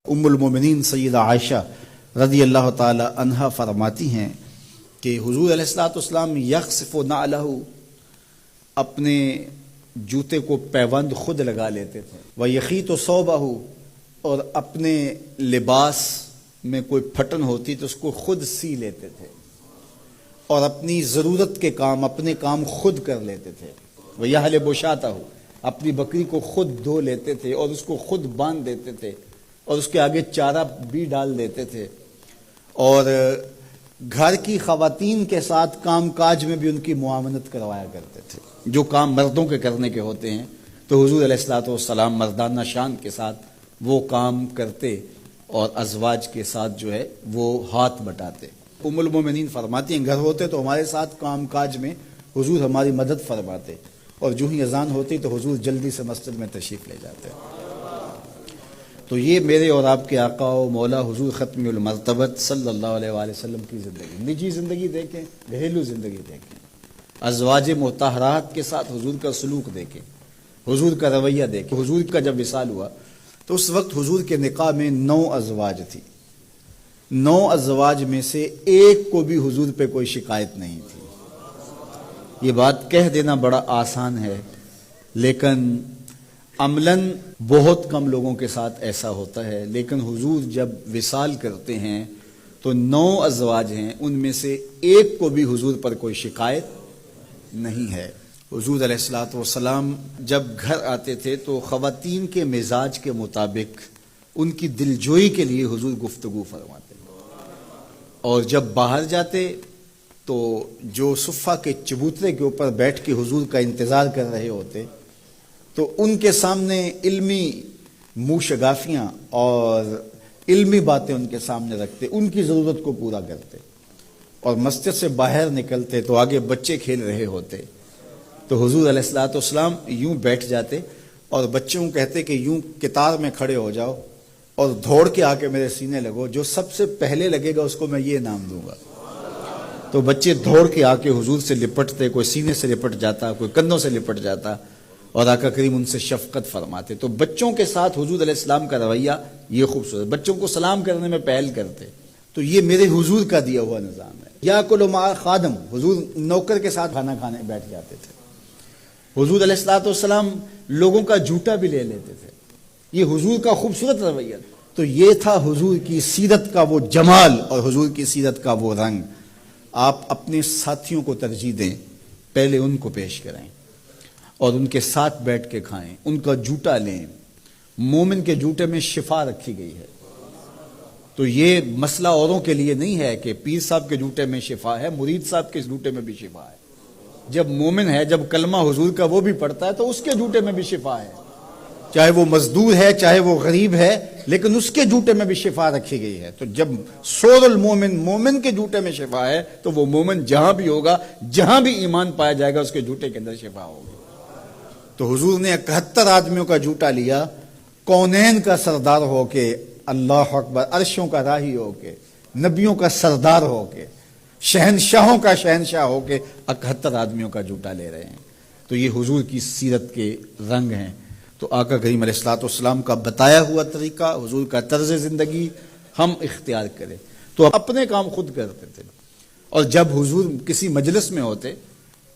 ام المومنین سیدہ عائشہ رضی اللہ تعالی عنہا فرماتی ہیں کہ حضور علیہ الصلوۃ والسلام یخصف نعلہ، اپنے جوتے کو پیوند خود لگا لیتے تھے، ویخیط ثوبہ، اور اپنے لباس میں کوئی پھٹن ہوتی تو اس کو خود سی لیتے تھے، اور اپنی ضرورت کے کام اپنے کام خود کر لیتے تھے، ویحلب شاتہ، اپنی بکری کو خود دھو لیتے تھے اور اس کو خود باندھ دیتے تھے اور اس کے آگے چارہ بھی ڈال دیتے تھے، اور گھر کی خواتین کے ساتھ کام کاج میں بھی ان کی معاونت کروایا کرتے تھے۔ جو کام مردوں کے کرنے کے ہوتے ہیں تو حضور علیہ الصلوۃ والسلام مردانہ شان کے ساتھ وہ کام کرتے اور ازواج کے ساتھ جو ہے وہ ہاتھ بٹاتے۔ ام المومنین فرماتی ہیں گھر ہوتے تو ہمارے ساتھ کام کاج میں حضور ہماری مدد فرماتے، اور جو ہی اذان ہوتی تو حضور جلدی سے مسجد میں تشریف لے جاتے۔ تو یہ میرے اور آپ کے آقا و مولا حضور ختم المرتبت صلی اللہ علیہ وآلہ وسلم کی زندگی، نجی زندگی دیکھیں، گھریلو زندگی دیکھیں، ازواج مطہرات کے ساتھ حضور کا سلوک دیکھیں، حضور کا رویہ دیکھیں۔ حضور کا جب وصال ہوا تو اس وقت حضور کے نکاح میں 9 ازواج تھی، 9 ازواج میں سے ایک کو بھی حضور پہ کوئی شکایت نہیں تھی۔ یہ بات کہہ دینا بڑا آسان ہے، لیکن عملاً بہت کم لوگوں کے ساتھ ایسا ہوتا ہے۔ لیکن حضور جب وصال کرتے ہیں تو 9 ازواج ہیں، ان میں سے ایک کو بھی حضور پر کوئی شکایت نہیں ہے۔ حضور علیہ الصلوۃ والسلام جب گھر آتے تھے تو خواتین کے مزاج کے مطابق ان کی دلجوئی کے لیے حضور گفتگو فرماتے، اور جب باہر جاتے تو جو صفہ کے چبوترے کے اوپر بیٹھ کے حضور کا انتظار کر رہے ہوتے تو ان کے سامنے علمی منہ شگافیاں اور علمی باتیں ان کے سامنے رکھتے، ان کی ضرورت کو پورا کرتے، اور مسجد سے باہر نکلتے تو آگے بچے کھیل رہے ہوتے تو حضور علیہ الصلوۃ والسلام یوں بیٹھ جاتے اور بچوں کو کہتے کہ یوں قطار میں کھڑے ہو جاؤ اور دوڑ کے آ کے میرے سینے لگو، جو سب سے پہلے لگے گا اس کو میں یہ انعام دوں گا۔ تو بچے دوڑ کے آ کے حضور سے لپٹتے، کوئی سینے سے لپٹ جاتا، کوئی کندھوں سے لپٹ جاتا، اور آقا کریم ان سے شفقت فرماتے۔ تو بچوں کے ساتھ حضور علیہ السلام کا رویہ یہ خوبصورت، بچوں کو سلام کرنے میں پہل کرتے۔ تو یہ میرے حضور کا دیا ہوا نظام ہے۔ یا کل مع خادم، حضور نوکر کے ساتھ کھانا کھانے بیٹھ جاتے تھے۔ حضور علیہ الصلوۃ والسلام لوگوں کا جھوٹا بھی لے لیتے تھے، یہ حضور کا خوبصورت رویہ۔ تو یہ تھا حضور کی سیرت کا وہ جمال اور حضور کی سیرت کا وہ رنگ۔ آپ اپنے ساتھیوں کو ترجیح دیں، پہلے ان کو پیش کریں اور ان کے ساتھ بیٹھ کے کھائیں، ان کا جوٹا لیں۔ مومن کے جوٹے میں شفا رکھی گئی ہے، تو یہ مسئلہ اوروں کے لیے نہیں ہے کہ پیر صاحب کے جوٹے میں شفا ہے، مرید صاحب کے جوٹے میں بھی شفا ہے۔ جب مومن ہے، جب کلمہ حضور کا وہ بھی پڑھتا ہے تو اس کے جوٹے میں بھی شفا ہے، چاہے وہ مزدور ہے چاہے وہ غریب ہے، لیکن اس کے جوٹے میں بھی شفا رکھی گئی ہے۔ تو جب سور المومن، مومن کے جوٹے میں شفا ہے تو وہ مومن جہاں بھی ہوگا، جہاں بھی ایمان پایا جائے گا، اس کے جوٹے کے اندر شفا ہوگی۔ تو حضور نے 71 آدمیوں کا جوٹا لیا، کونین کا سردار ہو کے، اللہ اکبر، عرشوں کا راہی ہو کے، نبیوں کا سردار ہو کے، شہنشاہوں کا شہنشاہ ہو کے 71 آدمیوں کا جوٹا لے رہے ہیں۔ تو یہ حضور کی سیرت کے رنگ ہیں۔ تو آقا کریم علیہ الصلوۃ والسلام کا بتایا ہوا طریقہ، حضور کا طرز زندگی ہم اختیار کریں۔ تو اپنے کام خود کرتے تھے، اور جب حضور کسی مجلس میں ہوتے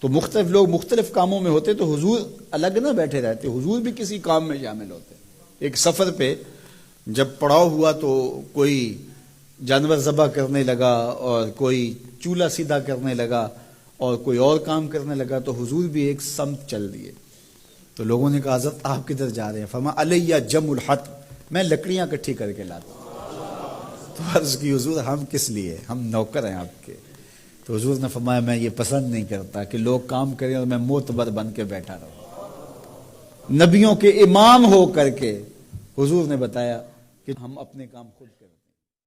تو مختلف لوگ مختلف کاموں میں ہوتے تو حضور الگ نہ بیٹھے رہتے، حضور بھی کسی کام میں شامل ہوتے۔ ایک سفر پہ جب پڑاؤ ہوا تو کوئی جانور ذبح کرنے لگا، اور کوئی چولہا سیدھا کرنے لگا، اور کوئی اور کام کرنے لگا، تو حضور بھی ایک سمت چل دیے۔ تو لوگوں نے کہا حضرت آپ کدھر جا رہے ہیں؟ فرمایا علیہ جمع الحطب، میں لکڑیاں اکٹھی کر کے لاتا ہوں۔ تو عرض کی حضور ہم کس لیے، ہم نوکر ہیں آپ کے۔ تو حضور نے فرمایا میں یہ پسند نہیں کرتا کہ لوگ کام کریں اور میں معتبر بن کے بیٹھا رہوں۔ نبیوں کے امام ہو کر کے حضور نے بتایا کہ ہم اپنے کام خود کریں۔